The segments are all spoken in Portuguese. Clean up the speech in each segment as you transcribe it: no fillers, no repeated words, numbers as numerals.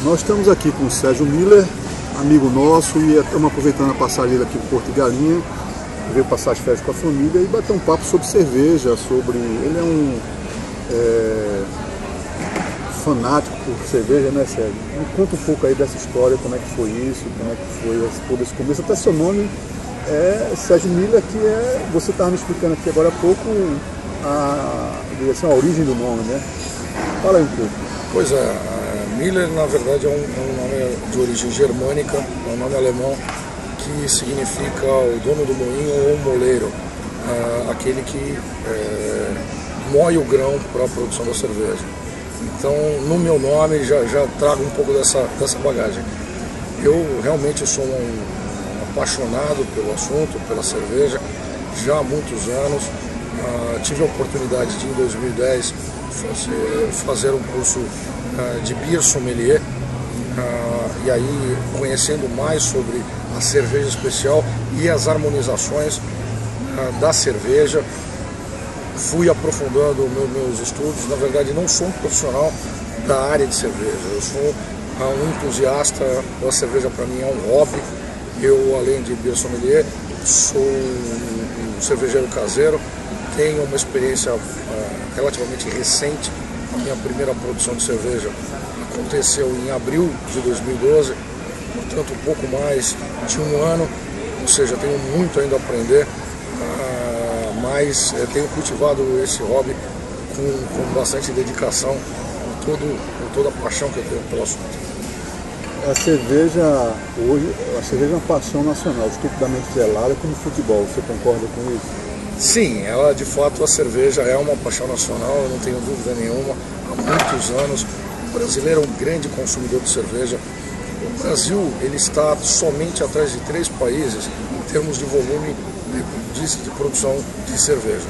Nós estamos aqui com o Sérgio Miller, amigo nosso, e estamos aproveitando a passagem dele aqui no Porto de Galinha, veio passar as férias com a família e bater um papo sobre cerveja, ele é um fanático por cerveja, né, Sérgio? Me conta um pouco aí dessa história, como é que foi isso, como é que foi todo esse começo, até seu nome é Sérgio Miller, que você estava me explicando aqui agora há pouco a origem do nome, né? Fala aí um pouco. Pois é, Miller na verdade é um nome de origem germânica, é um nome alemão que significa o dono do moinho ou moleiro, aquele que moe o grão para a produção da cerveja. Então, no meu nome já trago um pouco dessa bagagem. Eu realmente sou um apaixonado pelo assunto, pela cerveja, já há muitos anos. Tive a oportunidade de, em 2010, fazer um curso de beer sommelier, e aí conhecendo mais sobre a cerveja especial e as harmonizações da cerveja, fui aprofundando meus estudos. Na verdade, não sou um profissional da área de cerveja, eu sou um entusiasta da cerveja. Para mim é um hobby. Eu, além de beer sommelier, sou um cervejeiro caseiro, tenho uma experiência relativamente recente. A minha primeira produção de cerveja aconteceu em abril de 2012, portanto um pouco mais de um ano, ou seja, tenho muito ainda a aprender, mas tenho cultivado esse hobby com bastante dedicação, com toda a paixão que eu tenho pelo assunto. A cerveja hoje, é uma paixão nacional, estupidamente gelada como futebol, você concorda com isso? Sim, ela de fato, a cerveja é uma paixão nacional, eu não tenho dúvida nenhuma. Há muitos anos o brasileiro é um grande consumidor de cerveja. O Brasil ele está somente atrás de 3 países em termos de volume de produção de cerveja.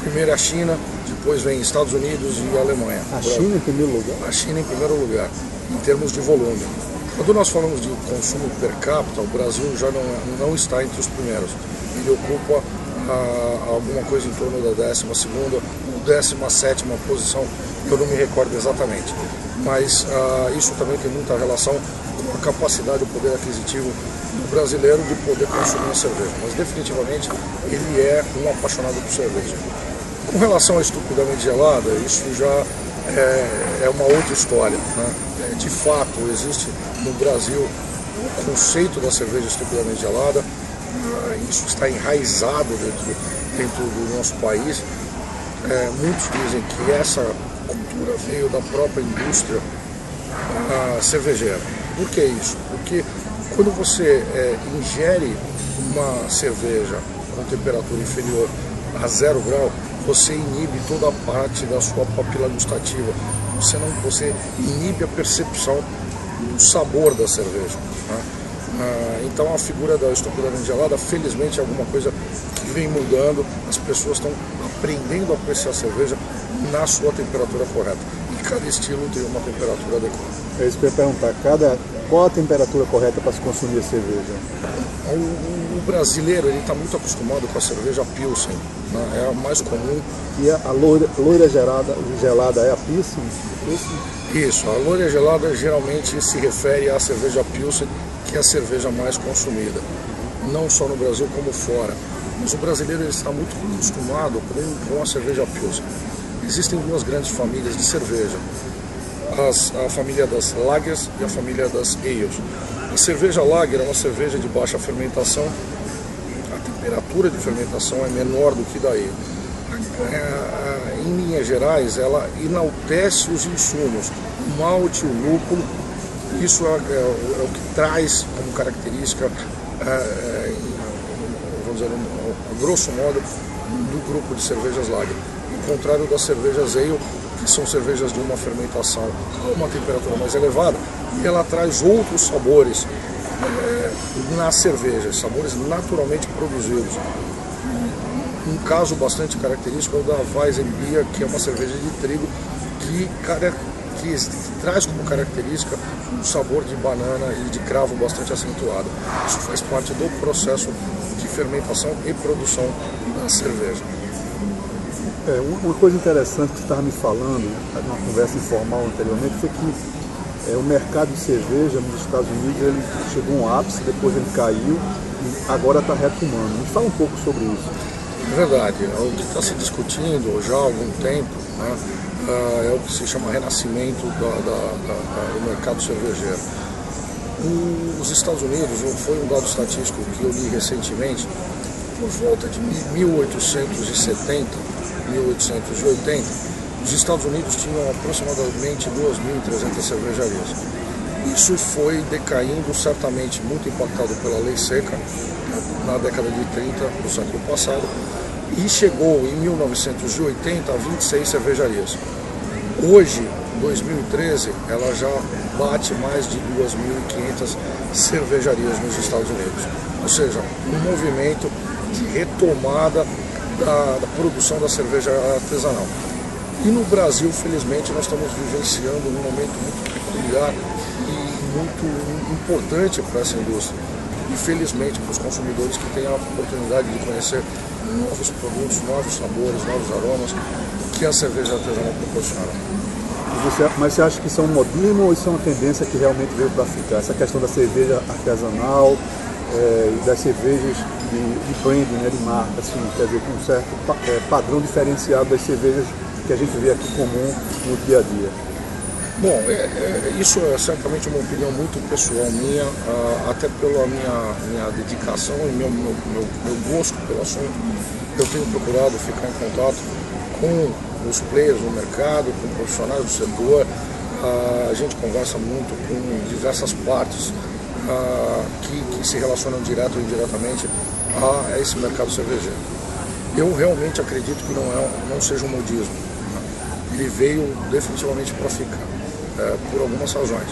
Primeiro é a China, depois vem Estados Unidos e a Alemanha. A China em primeiro lugar? A China em primeiro lugar, em termos de volume. Quando nós falamos de consumo per capita, o Brasil já não está entre os primeiros. Ele ocupa alguma coisa em torno da 12ª ou 17ª posição, eu não me recordo exatamente. Mas isso também tem muita relação com a capacidade, o poder aquisitivo do brasileiro de poder consumir a cerveja. Mas definitivamente ele é um apaixonado por cerveja. Com relação à estupidamente gelada, isso já é uma outra história, né? De fato, existe no Brasil o conceito da cerveja estupidamente gelada. Isso está enraizado dentro do nosso país. Muitos dizem que essa cultura veio da própria indústria cervejeira. Por que isso? Porque quando você ingere uma cerveja com temperatura inferior a 0 grau, você inibe toda a parte da sua papila gustativa. Você inibe a percepção do sabor da cerveja, né? Então a figura da estupidamente gelada, felizmente, é alguma coisa que vem mudando. As pessoas estão aprendendo a apreciar a cerveja na sua temperatura correta. E cada estilo tem uma temperatura adequada. É isso que eu ia perguntar. Qual a temperatura correta para se consumir a cerveja? O brasileiro está muito acostumado com a cerveja Pilsen, né? É a mais comum. E a loira gelada é a Pilsen? Isso, a loira gelada geralmente se refere à cerveja Pilsen, que é a cerveja mais consumida, não só no Brasil como fora. Mas o brasileiro está muito acostumado com a cerveja Pilsen. Existem 2 grandes famílias de cerveja, a família das Lagers e a família das Ales. A cerveja Lager é uma cerveja de baixa fermentação, a temperatura de fermentação é menor do que da Ale. Em linhas gerais, ela enaltece os insumos, o malte, o lúpulo. Isso é o que traz como característica, vamos dizer, a grosso modo, do grupo de cervejas Lager. Ao contrário das cervejas Ale, que são cervejas de uma fermentação a uma temperatura mais elevada, e ela traz outros sabores na cerveja, sabores naturalmente produzidos. Um caso bastante característico é o da Weizenbier, que é uma cerveja de trigo que traz como característica um sabor de banana e de cravo bastante acentuado. Isso faz parte do processo de fermentação e produção da cerveja. Uma coisa interessante que você estava me falando, numa conversa informal anteriormente, foi que o mercado de cerveja nos Estados Unidos ele chegou a um ápice, depois ele caiu e agora está retomando. Me fala um pouco sobre isso. É verdade, o que está se discutindo já há algum tempo, né, é o que se chama renascimento do mercado cervejeiro. Os Estados Unidos, foi um dado estatístico que eu li recentemente, por volta de 1870, 1880, os Estados Unidos tinham aproximadamente 2.300 cervejarias. Isso foi decaindo, certamente muito impactado pela lei seca, na década de 30 do século passado, e chegou em 1980 a 26 cervejarias. Hoje, em 2013, ela já bate mais de 2.500 cervejarias nos Estados Unidos. Ou seja, um movimento de retomada da produção da cerveja artesanal. E no Brasil, felizmente, nós estamos vivenciando um momento muito peculiar e muito importante para essa indústria. E felizmente para os consumidores que têm a oportunidade de conhecer novos produtos, novos sabores, novos aromas que a cerveja artesanal proporciona. Mas você acha que isso é um modismo ou isso é uma tendência que realmente veio para ficar? Essa questão da cerveja artesanal e das cervejas de branding, né, de marca, assim, quer dizer, com um certo padrão diferenciado das cervejas que a gente vê aqui comum no dia a dia. Bom, isso é certamente uma opinião muito pessoal minha, até pela minha dedicação e meu gosto pelo assunto. Eu tenho procurado ficar em contato com os players no mercado, com profissionais do setor. A gente conversa muito com diversas partes que se relacionam direto ou indiretamente a esse mercado cervejeiro. Eu realmente acredito que não seja um modismo. Ele veio definitivamente para ficar. Por algumas razões.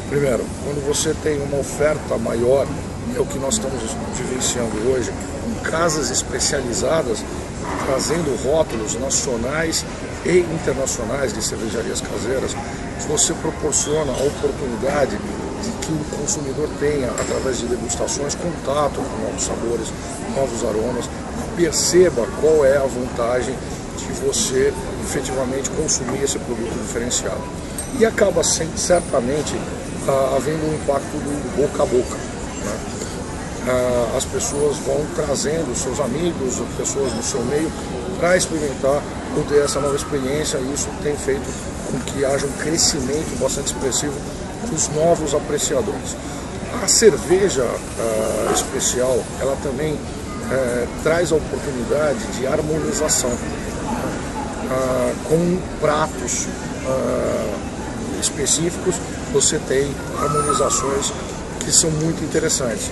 Primeiro, quando você tem uma oferta maior, é o que nós estamos vivenciando hoje, com casas especializadas, trazendo rótulos nacionais e internacionais de cervejarias caseiras, você proporciona a oportunidade de que o consumidor tenha, através de degustações, contato com novos sabores, novos aromas, perceba qual é a vantagem de você efetivamente consumir esse produto diferenciado. E acaba certamente havendo um impacto do boca a boca, né? As pessoas vão trazendo seus amigos, pessoas do seu meio, para experimentar ou ter essa nova experiência, e isso tem feito com que haja um crescimento bastante expressivo dos novos apreciadores. A cerveja especial, ela também traz a oportunidade de harmonização com pratos específicos. Você tem harmonizações que são muito interessantes.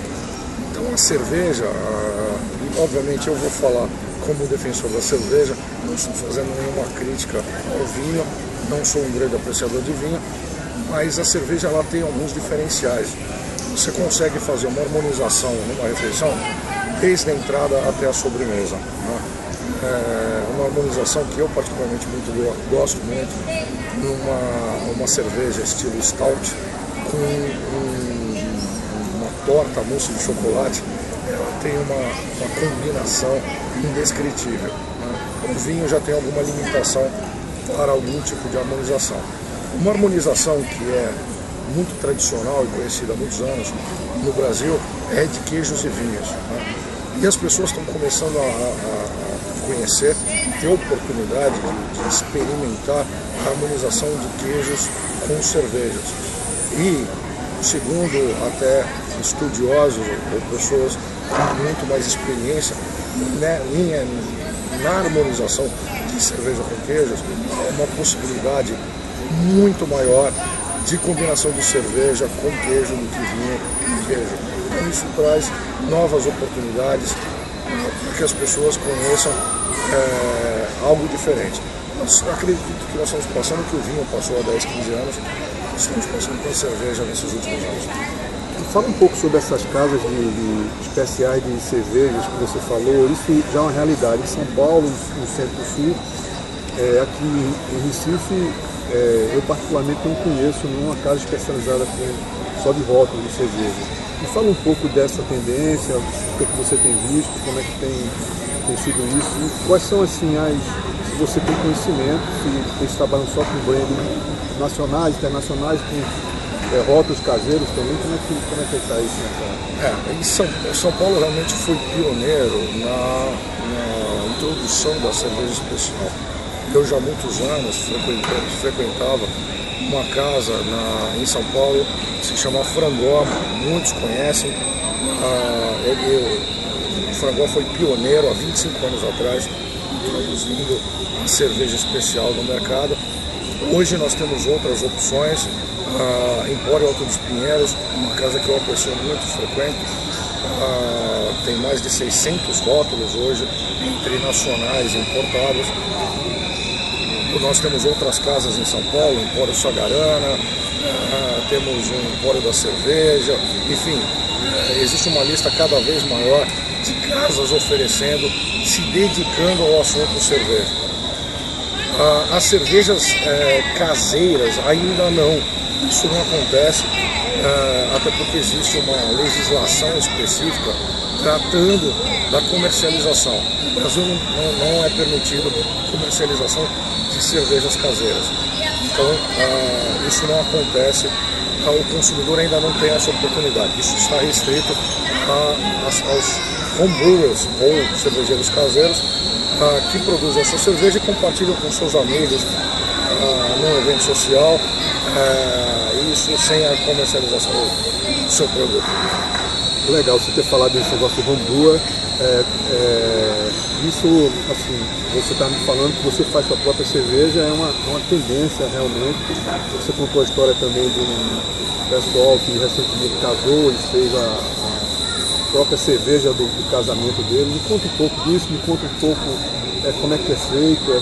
Então a cerveja, e obviamente eu vou falar como defensor da cerveja, não estou fazendo nenhuma crítica ao vinho, não sou um grande apreciador de vinho, mas a cerveja ela tem alguns diferenciais. Você consegue fazer uma harmonização numa refeição desde a entrada até a sobremesa, né? Uma harmonização que eu particularmente gosto muito, numa cerveja estilo stout com uma torta mousse de chocolate, ela tem uma combinação indescritível, né? O vinho já tem alguma limitação para algum tipo de harmonização. Uma harmonização que é muito tradicional e conhecida há muitos anos no Brasil é de queijos e vinhos, né? E as pessoas estão começando a conhecer, ter oportunidade de experimentar a harmonização de queijos com cervejas. E, segundo até estudiosos ou pessoas com muito mais experiência, né, na harmonização de cerveja com queijos, é uma possibilidade muito maior de combinação de cerveja com queijo do que vinho e queijo. Então isso traz novas oportunidades para que as pessoas conheçam algo diferente. Mas acredito que nós estamos passando o que o vinho passou há 10, 15 anos, estamos passando pela cerveja nesses últimos anos. Fala um pouco sobre essas casas de especiais de cervejas que você falou. Isso já é uma realidade em São Paulo, no Centro-Sul. Aqui em Recife, eu particularmente não conheço nenhuma casa especializada só de rótulos de cerveja. Me fala um pouco dessa tendência, o que você tem visto, como é que tem sido isso, e quais são assim se você tem conhecimento, se eles trabalham só com branding nacionais, internacionais, com rótulos caseiros também, como é que está isso nessa? São Paulo realmente foi pioneiro na introdução da cerveja especial. Eu já há muitos anos frequentava uma casa em São Paulo, se chama Frangó, muitos conhecem. O Frangó foi pioneiro há 25 anos atrás, introduzindo a cerveja especial no mercado. Hoje nós temos outras opções, Empório Alto dos Pinheiros, uma casa que é uma pessoa muito frequente, tem mais de 600 rótulos hoje, entre nacionais e importados. Nós temos outras casas em São Paulo, Empório Sagarana, temos um Empório da Cerveja, enfim, existe uma lista cada vez maior de casas oferecendo, se dedicando ao assunto cerveja. As cervejas caseiras ainda não, isso não acontece, até porque existe uma legislação específica tratando da comercialização. No Brasil não é permitido comercialização de cervejas caseiras, então isso não acontece, o consumidor ainda não tem essa oportunidade, isso está restrito aos homebrewers ou cervejeiros caseiros que produzem a sua cerveja e compartilham com seus amigos num evento social, isso sem a comercialização do seu produto. Legal você ter falado desse negócio de homebrewer. Isso, assim, você está me falando que você faz sua própria cerveja, é uma tendência realmente. Você contou a história também de um pessoal que recentemente casou e fez a própria cerveja do casamento dele. Me conta um pouco disso, me conta um pouco como é que é feito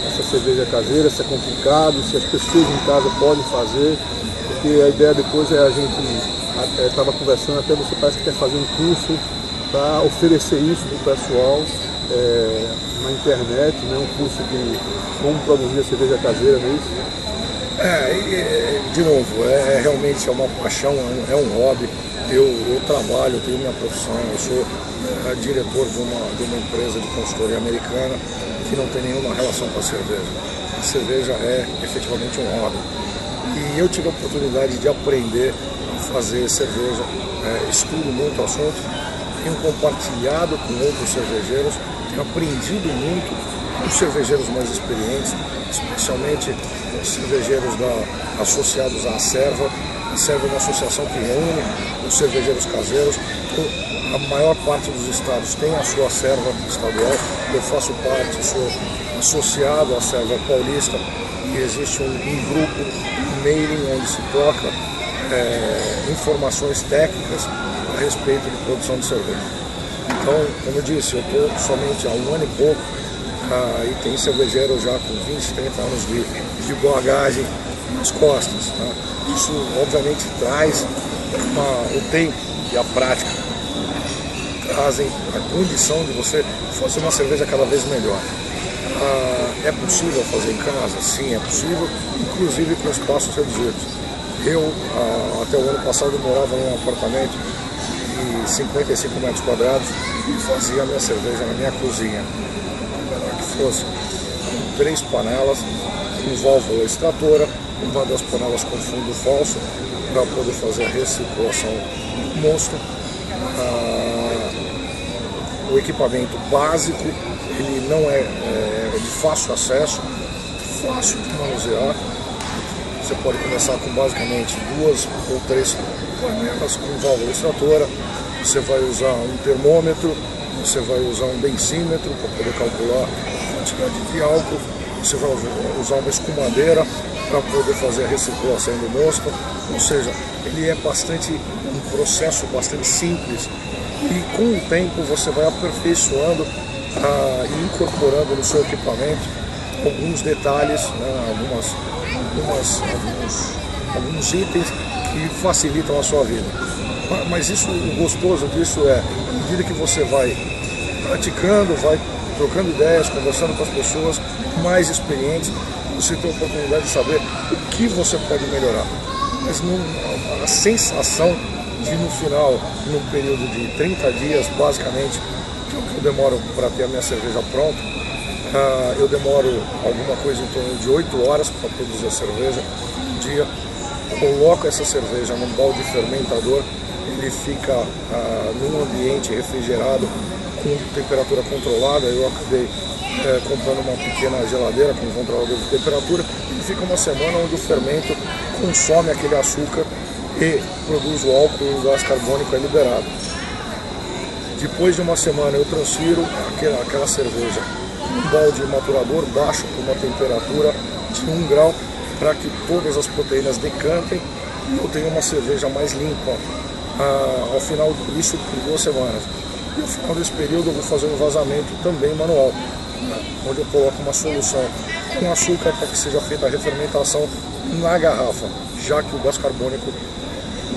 essa cerveja caseira, se é complicado, se as pessoas em casa podem fazer, porque a ideia depois é a gente estava conversando, até você parece que quer fazer um curso para oferecer isso para o pessoal na internet, né? Um curso de como produzir a cerveja caseira, não é isso? De novo, realmente é uma paixão, é um hobby. Eu trabalho, eu tenho minha profissão, eu sou diretor de uma empresa de consultoria americana que não tem nenhuma relação com a cerveja. A cerveja é efetivamente um hobby. E eu tive a oportunidade de aprender a fazer cerveja, estudo muito o assunto, tenho compartilhado com outros cervejeiros, tenho aprendido muito com os cervejeiros mais experientes, especialmente os cervejeiros associados à Acerva. A Acerva é uma associação que reúne os cervejeiros caseiros. A maior parte dos estados tem a sua Acerva estadual. Eu faço parte, sou associado à Acerva Paulista, e existe um grupo, um mailing, onde se troca informações técnicas a respeito de produção de cerveja. Então, como eu disse, eu estou somente há um ano e pouco, e tem cervejeiro já com 20, 30 anos de bagagem nas costas. Tá? Isso, obviamente, traz o tempo e a prática, trazem a condição de você fazer uma cerveja cada vez melhor. É possível fazer em casa? Sim, é possível, inclusive com espaços reduzidos. Eu, até o ano passado, morava num apartamento de 55 metros quadrados e fazia a minha cerveja na minha cozinha, que fosse com 3 panelas, com válvula extratora, uma das panelas com fundo falso, para poder fazer a recirculação do mosto. O equipamento básico, ele não é de fácil acesso, fácil de manusear. Você pode começar com basicamente 2 ou 3 panelas com válvula extratora. Você vai usar um termômetro, você vai usar um densímetro para poder calcular a quantidade de álcool, você vai usar uma escumadeira para poder fazer a recirculação do mosto. Ou seja, ele é um processo bastante simples, e com o tempo você vai aperfeiçoando e incorporando no seu equipamento alguns detalhes, né, alguns itens que facilitam a sua vida. Mas isso, o gostoso disso à medida que você vai praticando, vai trocando ideias, conversando com as pessoas mais experientes, você tem a oportunidade de saber o que você pode melhorar. Mas a sensação de, no final, num período de 30 dias, basicamente, que é o que eu demoro para ter a minha cerveja pronta, eu demoro alguma coisa em torno de 8 horas para produzir a cerveja um dia. coloco essa cerveja num balde fermentador, ele fica num ambiente refrigerado, com temperatura controlada. Eu acabei comprando uma pequena geladeira com controlador de temperatura. Ele fica uma semana onde o fermento consome aquele açúcar e produz o álcool e o gás carbônico é liberado. Depois de uma semana eu transfiro aquela cerveja num balde maturador baixo por uma temperatura de 1 grau para que todas as proteínas decantem e eu tenho uma cerveja mais limpa ao final disso por 2 semanas. E no final desse período eu vou fazer um vazamento também manual, onde eu coloco uma solução com açúcar para que seja feita a refermentação na garrafa, já que o gás carbônico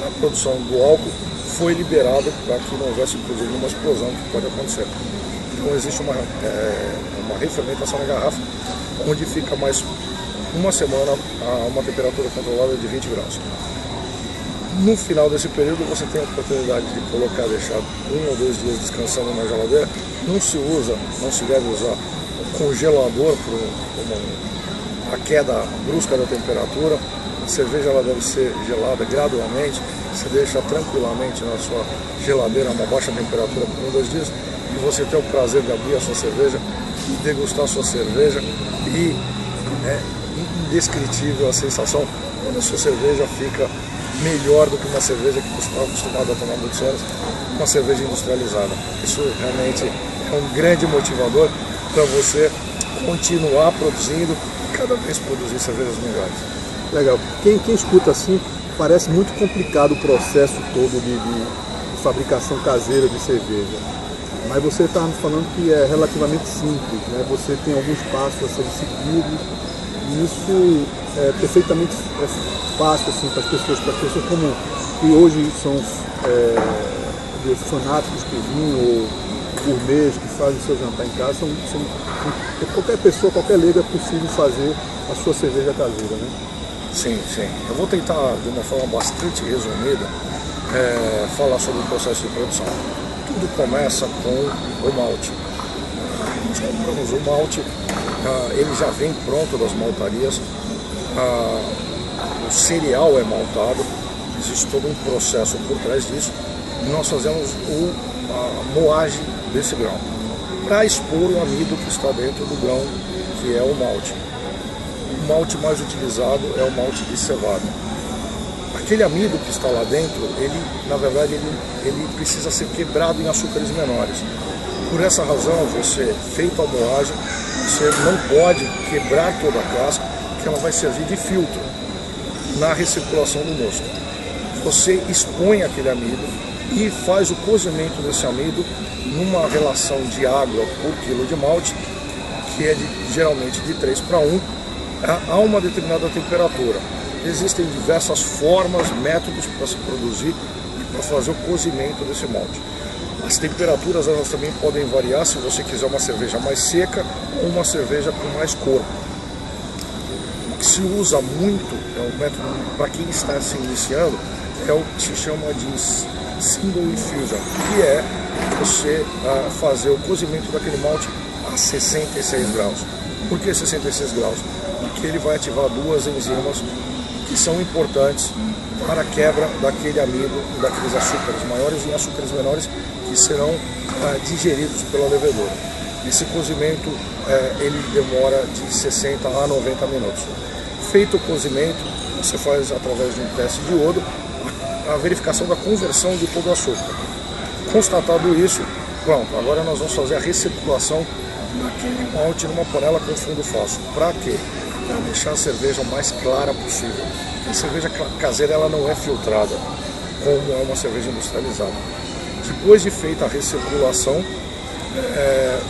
na produção do álcool foi liberado para que não houvesse inclusive uma explosão que pode acontecer. Então existe uma refermentação na garrafa, onde fica mais uma semana a uma temperatura controlada de 20 graus. No final desse período você tem a oportunidade de colocar, deixar 1 ou 2 dias descansando na geladeira. Não se deve usar o congelador para a queda brusca da temperatura. A cerveja ela deve ser gelada gradualmente. Você deixa tranquilamente na sua geladeira a uma baixa temperatura por 1 ou 2 dias e você tem o prazer de abrir a sua cerveja e degustar a sua cerveja, e é indescritível a sensação quando a sua cerveja fica melhor do que uma cerveja que você está acostumado a tomar muitos anos, uma cerveja industrializada. Isso realmente é um grande motivador para você continuar produzindo e cada vez produzir cervejas melhores. Legal. Quem escuta assim, parece muito complicado o processo todo de fabricação caseira de cerveja. Mas você está falando que é relativamente simples, né? Você tem alguns passos a serem seguidos e isso é perfeitamente fácil assim, para as pessoas como que hoje são fanáticos por vinho ou gourmets que fazem seu jantar em casa. Qualquer pessoa, qualquer leigo é possível fazer a sua cerveja caseira, né? Sim, sim. Eu vou tentar, de uma forma bastante resumida, falar sobre o processo de produção. Tudo começa com o malte. Nós compramos o malte, ele já vem pronto das maltarias, o cereal é maltado, existe todo um processo por trás disso, e nós fazemos a moagem desse grão, para expor o amido que está dentro do grão, que é o malte. O malte mais utilizado é o malte de cevada. Aquele amido que está lá dentro, ele, na verdade, ele precisa ser quebrado em açúcares menores. Por essa razão, feito a moagem, você não pode quebrar toda a casca, que ela vai servir de filtro na recirculação do mosto. Você expõe aquele amido e faz o cozimento desse amido numa relação de água por quilo de malte, que é geralmente de 3 para 1, a uma determinada temperatura. Existem diversas formas, métodos para se produzir e para fazer o cozimento desse malte. As temperaturas elas também podem variar se você quiser uma cerveja mais seca ou uma cerveja com mais corpo. O que se usa muito, é um método para quem está se iniciando, é o que se chama de single infusion, que é você fazer o cozimento daquele malte a 66 graus. Por que 66 graus? Porque ele vai ativar 2 enzimas que são importantes para a quebra daquele amido, daqueles açúcares maiores em açúcares menores que serão digeridos pela levedura. Esse cozimento ele demora de 60 a 90 minutos. Feito o cozimento, você faz através de um teste de iodo a verificação da conversão de todo o açúcar. Constatado isso, pronto, agora nós vamos fazer a recirculação daquele malte numa panela com fundo fácil. Para quê? Para deixar a cerveja o mais clara possível. A cerveja caseira ela não é filtrada, como é uma cerveja industrializada. Depois de feita a recirculação,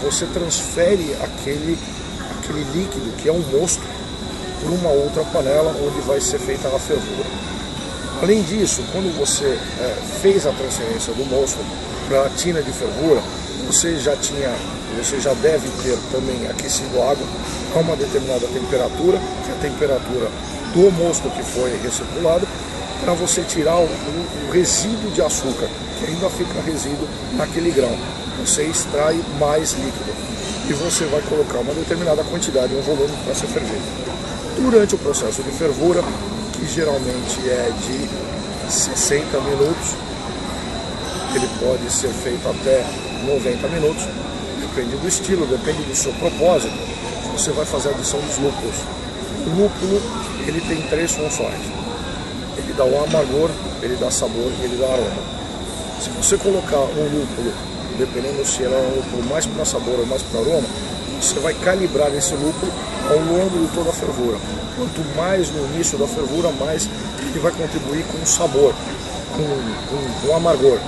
você transfere aquele líquido, que é um mosto, para uma outra panela onde vai ser feita a fervura. Além disso, quando você fez a transferência do mosto para a tina de fervura, você já deve ter também aquecido a água a uma determinada temperatura, que é a temperatura do mosto que foi recirculado, para você tirar o resíduo de açúcar, que ainda fica resíduo naquele grão. Você extrai mais líquido e você vai colocar uma determinada quantidade, um volume para ser fervido. Durante o processo de fervura, que geralmente é de 60 minutos, ele pode ser feito até 90 minutos, depende do estilo, depende do seu propósito. Você vai fazer a adição dos lúpulos. O lúpulo, ele tem 3 funções. Ele dá o amargor, ele dá sabor e ele dá aroma. Se você colocar um lúpulo, dependendo se ele é um lúpulo mais para sabor ou mais para aroma, você vai calibrar esse lúpulo ao longo de toda a fervura. Quanto mais no início da fervura, mais ele vai contribuir com o sabor, com o amargor.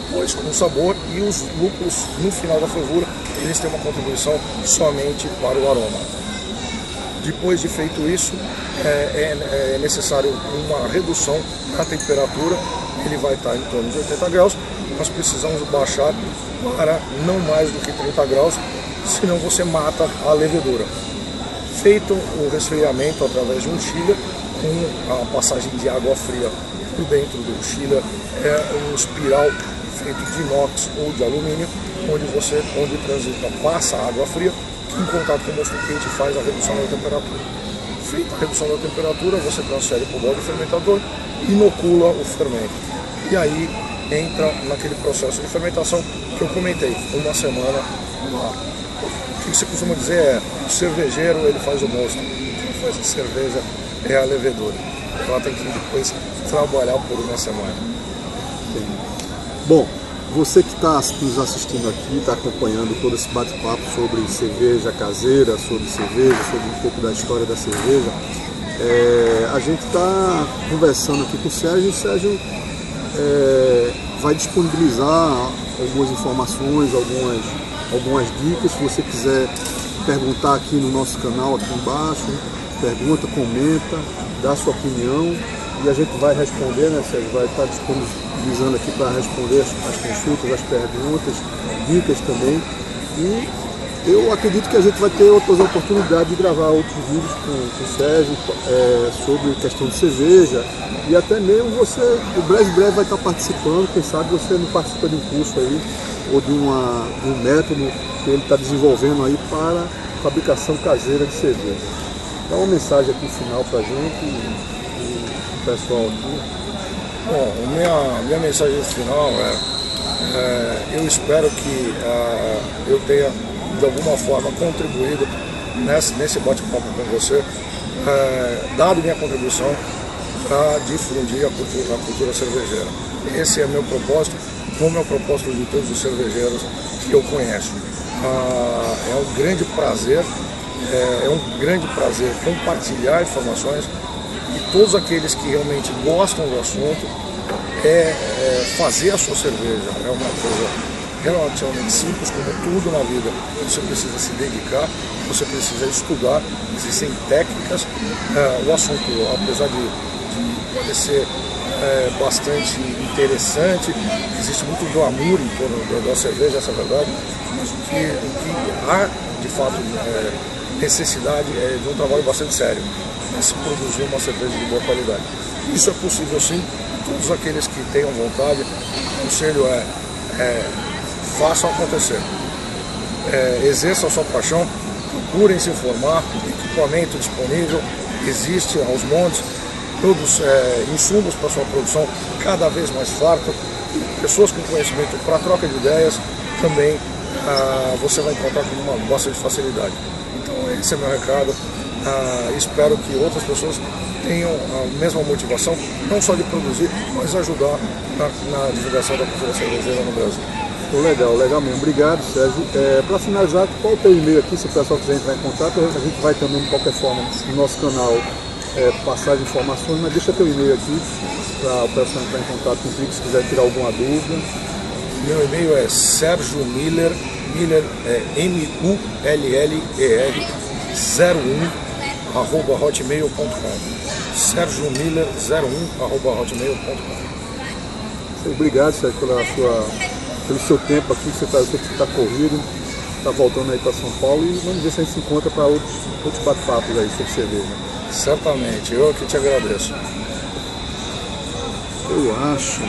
Depois com o sabor, e os lúpulos no final da fervura, eles têm uma contribuição somente para o aroma. Depois de feito isso, é necessário uma redução na temperatura. Ele vai estar em torno de 80 graus, nós precisamos baixar para não mais do que 30 graus, senão você mata a levedura. Feito o resfriamento através de um chiller, com a passagem de água fria por dentro do chiller, é um espiral feito de inox ou de alumínio, onde transita, passa a água fria, que em contato com o mosto quente faz a redução da temperatura. Feita a redução da temperatura, você transfere para o balde fermentador, inocula o fermento. E aí entra naquele processo de fermentação que eu comentei, uma semana no ar. O que você costuma dizer o cervejeiro ele faz o mosto, quem faz a cerveja é a levedura. Ela tem que depois trabalhar por uma semana. Bom, você que está nos assistindo aqui, está acompanhando todo esse bate-papo sobre cerveja caseira, sobre um pouco da história da cerveja, a gente está conversando aqui com o Sérgio, e o Sérgio vai disponibilizar algumas informações, algumas dicas. Se você quiser perguntar aqui no nosso canal, aqui embaixo, pergunta, comenta, dá sua opinião e a gente vai responder, né, Sérgio? Vai estar disponibilizando aqui para responder as consultas, as perguntas, dicas também. E eu acredito que a gente vai ter outras oportunidades de gravar outros vídeos com o Sérgio sobre questão de cerveja. E até mesmo você, breve vai estar participando, quem sabe você não participa de um curso aí, ou de um método que ele está desenvolvendo aí para fabricação caseira de cerveja. Dá uma mensagem aqui final para a gente e o pessoal aqui. Bom, minha mensagem final eu espero que eu tenha de alguma forma contribuído nesse bate-papo com você, dado minha contribuição para difundir a cultura cervejeira. Esse é meu propósito, como é o propósito de todos os cervejeiros que eu conheço. É um grande prazer compartilhar informações e todos aqueles que realmente gostam do assunto, fazer a sua cerveja. É uma coisa relativamente simples, como tudo na vida. Você precisa se dedicar, você precisa estudar, existem técnicas. O assunto, apesar de parecer bastante interessante, existe muito glamour em torno da cerveja, essa é a verdade, mas o que há de fato necessidade de um trabalho bastante sério, de se produzir uma cerveja de boa qualidade. Isso é possível sim, todos aqueles que tenham vontade, o conselho façam acontecer, exerçam a sua paixão, procurem se informar, equipamento disponível, existe aos montes, todos insumos para sua produção cada vez mais farto, pessoas com conhecimento para troca de ideias também você vai encontrar com uma bastante facilidade. Então esse é meu recado, espero que outras pessoas tenham a mesma motivação, não só de produzir, mas ajudar na divulgação da cultura cervejeira no Brasil. Legal mesmo. Obrigado, Sérgio. Para finalizar, qual é o teu e-mail aqui, se o pessoal quiser entrar em contato, a gente vai também, de qualquer forma, no nosso canal passar as informações, mas deixa teu e-mail aqui para o pessoal entrar em contato contigo se quiser tirar alguma dúvida. Meu e-mail é Sérgio Miller, é MULLER 01@hotmail.com. Sérgio Miller 01@hotmail.com. Obrigado, Sérgio, pelo seu tempo aqui, que você está corrido, está voltando aí para São Paulo, e vamos ver se a gente se encontra para outros bate-papos aí sobre cerveja. Certamente, eu que te agradeço. Eu acho.